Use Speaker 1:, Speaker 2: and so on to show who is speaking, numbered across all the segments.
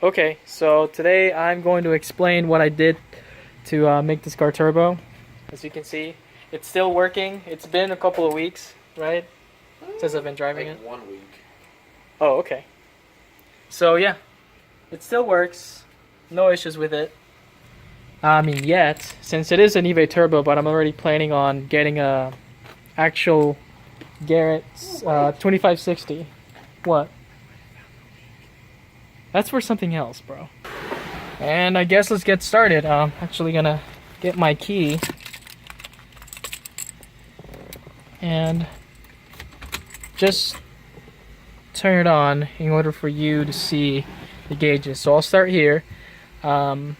Speaker 1: Okay, so today I'm going to explain what I did to make this car turbo. As you can see, it's still working. It's been a couple of weeks, right? Since I've been driving
Speaker 2: like
Speaker 1: it.
Speaker 2: 1 week.
Speaker 1: Oh, okay. So yeah, it still works. No issues with it. I mean, yet, since it is an eBay turbo, but I'm already planning on getting a actual Garrett 2560. What? That's for something else, bro. And I guess let's get started. I'm actually gonna get my key and just turn it on in order for you to see the gauges. So I'll start here. So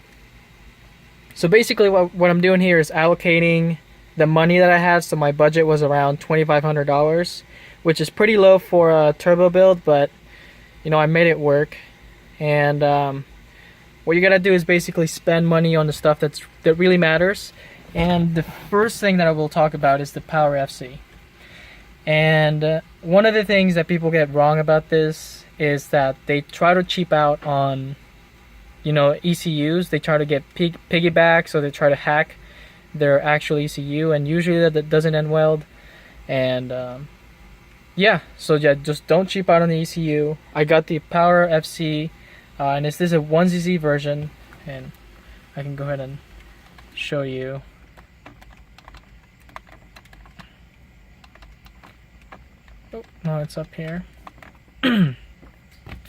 Speaker 1: basically what I'm doing here is allocating the money that I had. So my budget was around $2,500, which is pretty low for a turbo build, but you know, I made it work. And what you're gonna do is basically spend money on the stuff that really matters. And the first thing that I will talk about is the Power FC. And one of the things that people get wrong about this is that they try to cheap out on, you know, ECUs. They try to get piggybacks, or they try to hack their actual ECU, and usually that doesn't end well. And yeah, so yeah, just don't cheap out on the ECU. I got the Power FC, and this is a 1ZZ version, and I can go ahead and show you. Oh, no, it's up here. And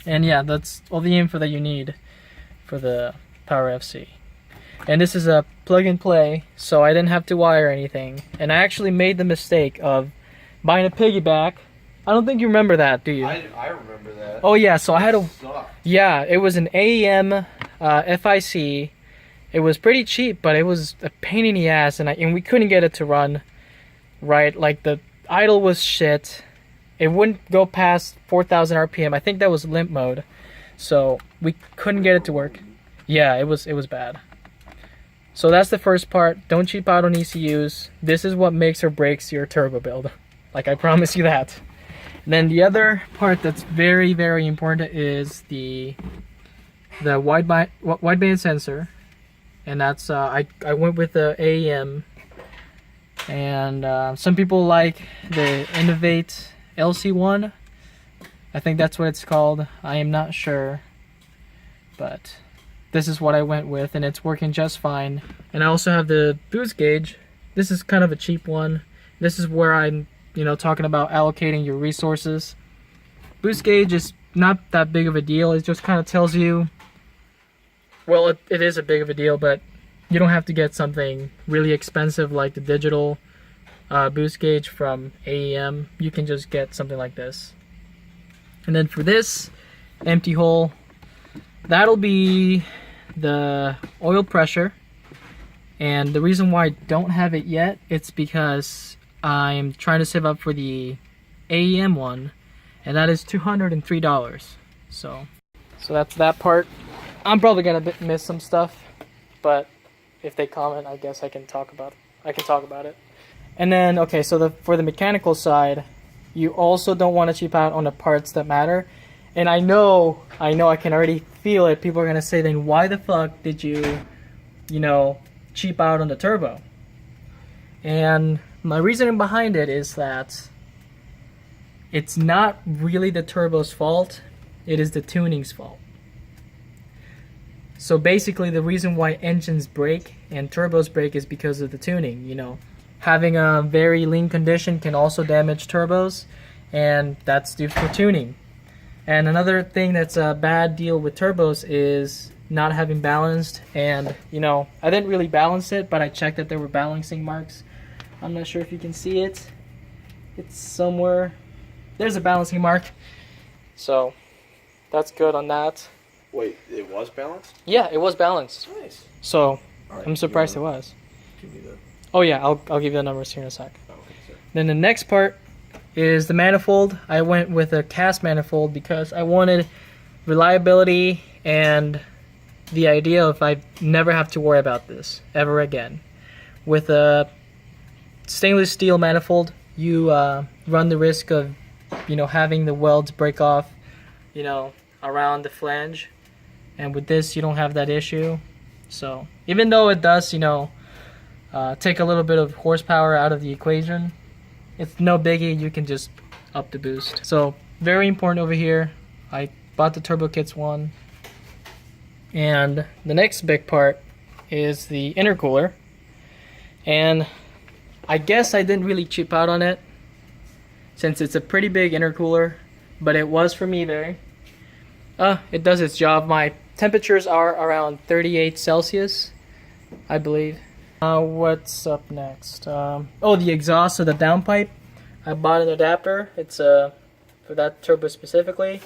Speaker 1: yeah, that's all the info that you need for the Power FC. And this is a plug and play, so I didn't have to wire anything. And I actually made the mistake of buying a piggyback. I don't think you remember that, do you?
Speaker 2: I remember that.
Speaker 1: Oh yeah, so I had a...
Speaker 2: Sucked.
Speaker 1: Yeah, it was an AEM FIC. It was pretty cheap, but it was a pain in the ass, and we couldn't get it to run right. Like, the idle was shit. It wouldn't go past 4,000 RPM. I think that was limp mode, so we couldn't get it to work. Yeah, it was bad. So that's the first part. Don't cheap out on ECUs. This is what makes or breaks your turbo build. Like, I promise you that. And then the other part that's very, very important is the wideband sensor, and that's I went with the AEM, and some people like the Innovate LC1. I think that's what it's called. I am not sure, but this is what I went with, and it's working just fine. And I also have the boost gauge. This is kind of a cheap one. This is where I'm, you know, talking about allocating your resources. Boost gauge is not that big of a deal. It just kind of tells you, well, it is a big of a deal, but you don't have to get something really expensive like the digital boost gauge from AEM. You can just get something like this. And then for this empty hole, that'll be the oil pressure. And the reason why I don't have it yet, it's because I'm trying to save up for the AEM one, and that is $203. So that's that part. I'm probably gonna miss some stuff, but if they comment, I guess I can talk about it. And then, okay, so for the mechanical side, you also don't want to cheap out on the parts that matter. And I know, I can already feel it. People are gonna say, then why the fuck did you know, cheap out on the turbo? And my reasoning behind it is that it's not really the turbo's fault, it is the tuning's fault. So basically the reason why engines break and turbos break is because of the tuning. You know, having a very lean condition can also damage turbos, and that's due to tuning. And another thing that's a bad deal with turbos is not having balanced. And you know, I didn't really balance it, but I checked that there were balancing marks. I'm not sure if you can see it. It's somewhere. There's a balancing mark. So that's good on that.
Speaker 2: Wait, it was balanced?
Speaker 1: Yeah, it was balanced.
Speaker 2: Nice.
Speaker 1: So
Speaker 2: Right,
Speaker 1: I'm surprised it was.
Speaker 2: Give me the...
Speaker 1: Oh yeah, I'll give you the numbers here in a sec.
Speaker 2: Oh, okay, sorry.
Speaker 1: Then the next part is the manifold. I went with a cast manifold because I wanted reliability and the idea of I never have to worry about this ever again. With a stainless steel manifold, you run the risk of, you know, having the welds break off, you know, around the flange. and with this you don't have that issue. So even though it does, you know, take a little bit of horsepower out of the equation, it's no biggie. You can just up the boost. So very important over here. I bought the turbo kits one, and the next big part is the intercooler. And I guess I didn't really cheap out on it, since it's a pretty big intercooler, but it was from eBay. It does its job. My temperatures are around 38 Celsius, I believe. What's up next? Oh, the exhaust of the downpipe. I bought an adapter. It's for that turbo specifically,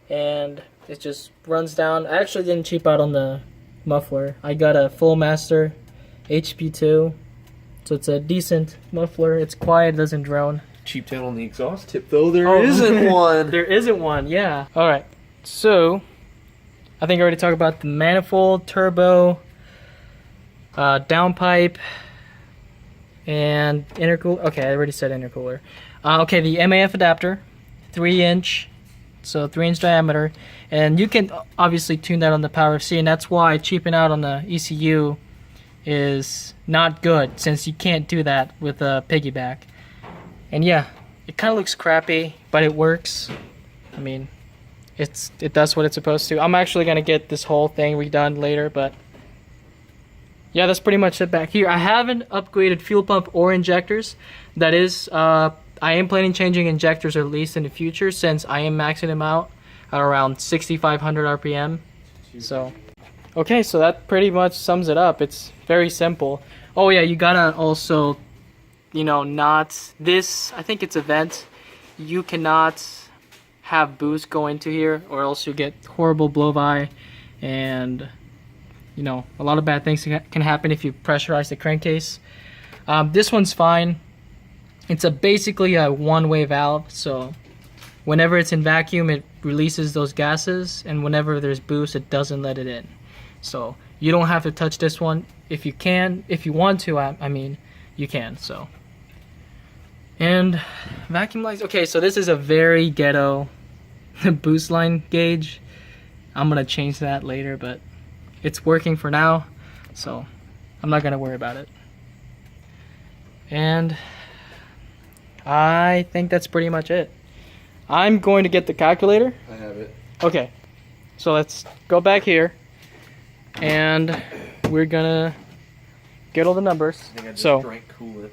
Speaker 1: and it just runs down. I actually didn't cheap out on the muffler. I got a full master HP2, so it's a decent muffler. It's quiet, it doesn't drone.
Speaker 2: Cheaped out on the exhaust tip though. There isn't one.
Speaker 1: There isn't one. Yeah. All right. So I think I already talked about the manifold, turbo, downpipe, and intercooler. Okay, I already said intercooler. Okay, the MAF adapter, 3-inch, so 3-inch diameter, and you can obviously tune that on the Power FC, and that's why cheaping out on the ECU is not good, since you can't do that with a piggyback. And yeah, it kind of looks crappy, but it works. I mean, it does what it's supposed to. I'm actually gonna get this whole thing redone later, but yeah, that's pretty much it back here. I haven't upgraded fuel pump or injectors. That is, I am planning changing injectors at least in the future, since I am maxing them out at around 6,500 RPM. So, okay, so that pretty much sums it up. It's very simple. Oh yeah, you gotta also, you know, not this. I think it's a vent. You cannot have boost go into here, or else you get horrible blow-by, and you know, a lot of bad things can happen if you pressurize the crankcase. This one's fine. It's basically a one-way valve, so whenever it's in vacuum, it releases those gases, and whenever there's boost, it doesn't let it in. So you don't have to touch this one. If you can, if you want to, I mean, you can. So, and vacuum lines. Okay, so this is a very ghetto boost line gauge. I'm gonna change that later, but it's working for now, so I'm not gonna worry about it. And I think that's pretty much it. I'm going to get the calculator.
Speaker 2: I have it.
Speaker 1: Okay, so let's go back here, and we're gonna get all the numbers.
Speaker 2: I think I just
Speaker 1: so
Speaker 2: drank Kool-Aid.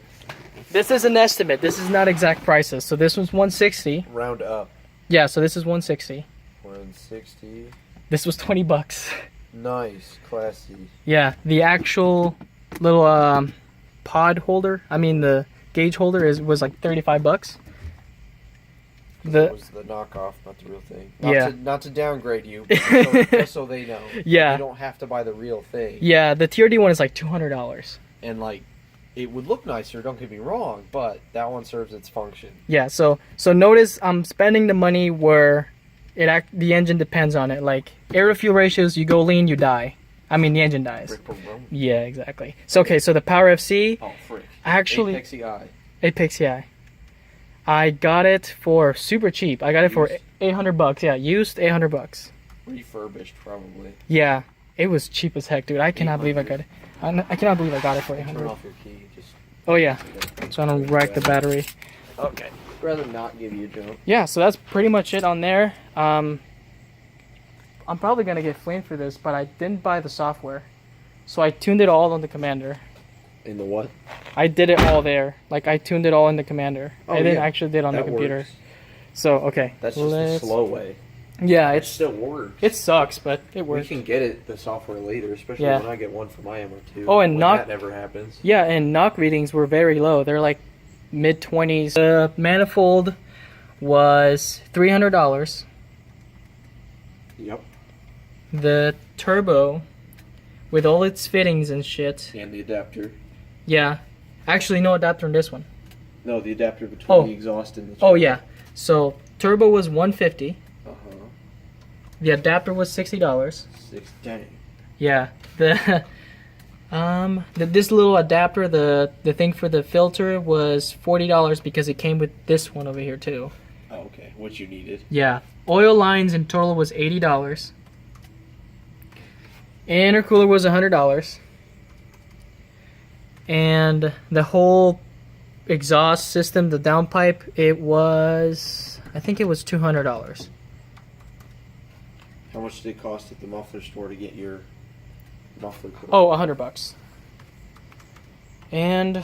Speaker 1: this is an estimate. This is not exact prices. So this one's 160.
Speaker 2: Round up.
Speaker 1: Yeah, so this is 160.
Speaker 2: 160.
Speaker 1: This was 20 bucks.
Speaker 2: Nice, classy.
Speaker 1: Yeah, the actual little pod holder, I mean the gauge holder was like 35 bucks.
Speaker 2: That was the knockoff, not the real thing. Not to downgrade you, but just so they know.
Speaker 1: Yeah.
Speaker 2: You don't have to buy the real thing.
Speaker 1: Yeah, the TRD one is like $200.
Speaker 2: And like, it would look nicer, don't get me wrong, but that one serves its function.
Speaker 1: Yeah, so notice I'm spending the money where the engine depends on it. Like air to fuel ratios, you go lean, you die. I mean, the engine dies. Yeah, exactly. So okay, so the Power FC.
Speaker 2: Oh, frick.
Speaker 1: Actually,
Speaker 2: Apex
Speaker 1: EI. I got it for super cheap. I got it for 800 bucks. Yeah, used 800 bucks.
Speaker 2: Refurbished, probably.
Speaker 1: Yeah, it was cheap as heck, dude. I cannot believe I got it. I cannot believe I got it for 800.
Speaker 2: Turn off your key. Just
Speaker 1: oh yeah, so I don't wreck the battery.
Speaker 2: Okay. I'd rather not give you a jump.
Speaker 1: Yeah, so that's pretty much it on there. I'm probably gonna get flamed for this, but I didn't buy the software, so I tuned it all on the Commander.
Speaker 2: In the what?
Speaker 1: I did it all there. Like I tuned it all in the Commander.
Speaker 2: Oh,
Speaker 1: I didn't
Speaker 2: yeah.
Speaker 1: actually did it on the computer.
Speaker 2: Works.
Speaker 1: So okay.
Speaker 2: That's just the slow way.
Speaker 1: Yeah,
Speaker 2: It still works.
Speaker 1: it sucks, but it
Speaker 2: We
Speaker 1: works.
Speaker 2: can get the software later, especially
Speaker 1: Yeah.
Speaker 2: when I get one for my MR2.
Speaker 1: Oh, and
Speaker 2: that never happens.
Speaker 1: Yeah, and knock readings were very low. They're like mid-20s. The manifold was $300.
Speaker 2: Yep.
Speaker 1: The turbo, with all its fittings and shit.
Speaker 2: And the adapter.
Speaker 1: Yeah. Actually, no adapter in this one.
Speaker 2: No, the adapter between the exhaust and the turbo.
Speaker 1: Oh, yeah. So, turbo was $150.
Speaker 2: Uh-huh.
Speaker 1: The adapter was $60.
Speaker 2: Dang.
Speaker 1: Yeah. This little adapter, the thing for the filter was $40 because it came with this one over here too.
Speaker 2: Oh, okay. What you needed.
Speaker 1: Yeah. Oil lines in total was $80. Intercooler was $100. And the whole exhaust system, the downpipe, it was, I think it was $200.
Speaker 2: How much did it cost at the muffler store to get your muffler put on?
Speaker 1: Oh, $100. And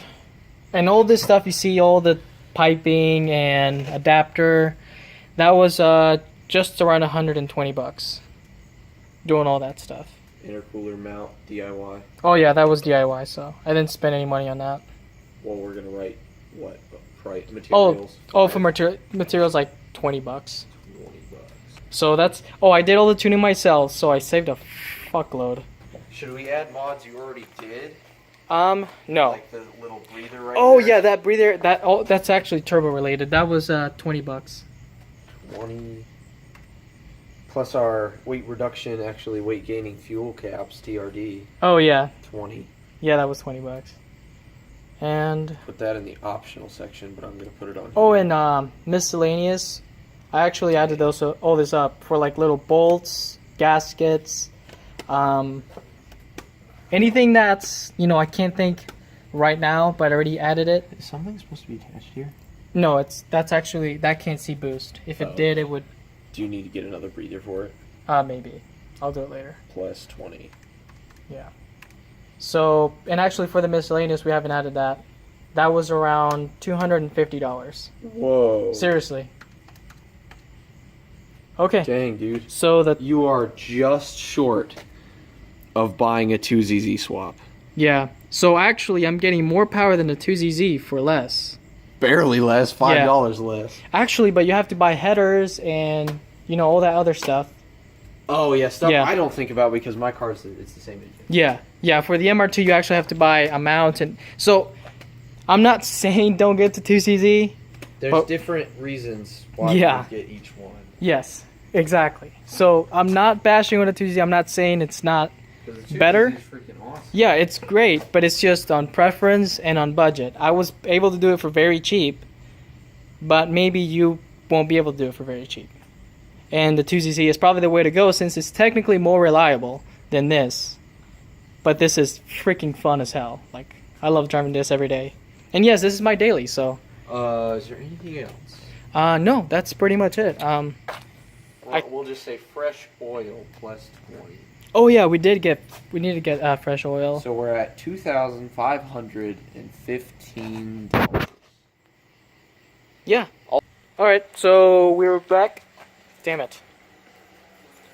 Speaker 1: all this stuff you see, all the piping and adapter, that was just around $120 doing all that stuff.
Speaker 2: Intercooler mount DIY.
Speaker 1: Oh yeah, that was DIY, so I didn't spend any money on that.
Speaker 2: Well, we're gonna write what price materials.
Speaker 1: For materials like $20. $20. So that's I did all the tuning myself, so I saved a fuckload.
Speaker 2: Should we add mods you already did?
Speaker 1: No.
Speaker 2: Like the little breather right
Speaker 1: Oh
Speaker 2: there?
Speaker 1: yeah, that breather, that's actually turbo related. That was $20.
Speaker 2: 20 plus our weight reduction, actually weight gaining fuel caps, TRD.
Speaker 1: Oh yeah.
Speaker 2: 20.
Speaker 1: Yeah, that was $20. And
Speaker 2: put that in the optional section, but I'm gonna put it on.
Speaker 1: Oh,
Speaker 2: here.
Speaker 1: and miscellaneous. I actually added all this up for like little bolts, gaskets, anything that's I can't think right now, but I already added it.
Speaker 2: Is something supposed to be attached here?
Speaker 1: No, that can't see boost. If it did, it would.
Speaker 2: Do you need to get another breather for it?
Speaker 1: Maybe. I'll do it later.
Speaker 2: Plus 20.
Speaker 1: Yeah. So, and actually for the miscellaneous, we haven't added that. That was around $250.
Speaker 2: Whoa.
Speaker 1: Seriously. Okay.
Speaker 2: Dang, dude.
Speaker 1: So
Speaker 2: you are just short of buying a 2ZZ swap.
Speaker 1: Yeah. So actually, I'm getting more power than the 2ZZ for less.
Speaker 2: Barely less, $5 less.
Speaker 1: Actually, but you have to buy headers and all that other stuff.
Speaker 2: Oh yeah, stuff I don't think about because my car's it's the same engine.
Speaker 1: Yeah. For the MR2, you actually have to buy a mount, and so I'm not saying don't get the 2CZ.
Speaker 2: There's different reasons why you get each one.
Speaker 1: Yes, exactly. So I'm not bashing on the 2CZ. I'm not saying it's not better.
Speaker 2: Is freaking awesome.
Speaker 1: Yeah, it's great, but it's just on preference and on budget. I was able to do it for very cheap, but maybe you won't be able to do it for very cheap. And the 2ZZ is probably the way to go since it's technically more reliable than this. But this is freaking fun as hell. Like, I love driving this every day. And yes, this is my daily, so.
Speaker 2: Is there anything else?
Speaker 1: No, that's pretty much it.
Speaker 2: We'll just say fresh oil plus 20.
Speaker 1: Oh yeah, we need to get fresh oil.
Speaker 2: So we're at $2,515.
Speaker 1: Yeah. Alright, so we're back. Damn it.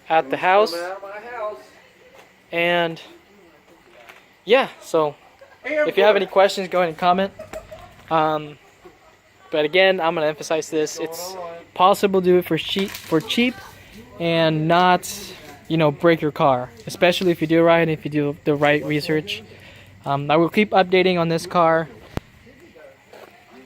Speaker 1: At the house.
Speaker 2: Coming out of my house.
Speaker 1: And yeah, so if you have any questions, go ahead and comment. But again, I'm gonna emphasize this. It's possible to do it for cheap and not break your car, especially if you do it right and if you do the right research. I will keep updating on this car,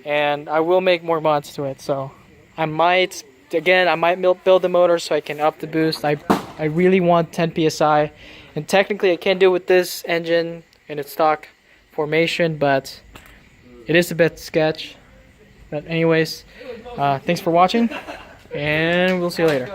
Speaker 1: and I will make more mods to it. So I might build the motor so I can up the boost. I really want 10 psi, and technically I can do it with this engine in its stock formation, but it is a bit sketch. But anyways, thanks for watching, and we'll see you later.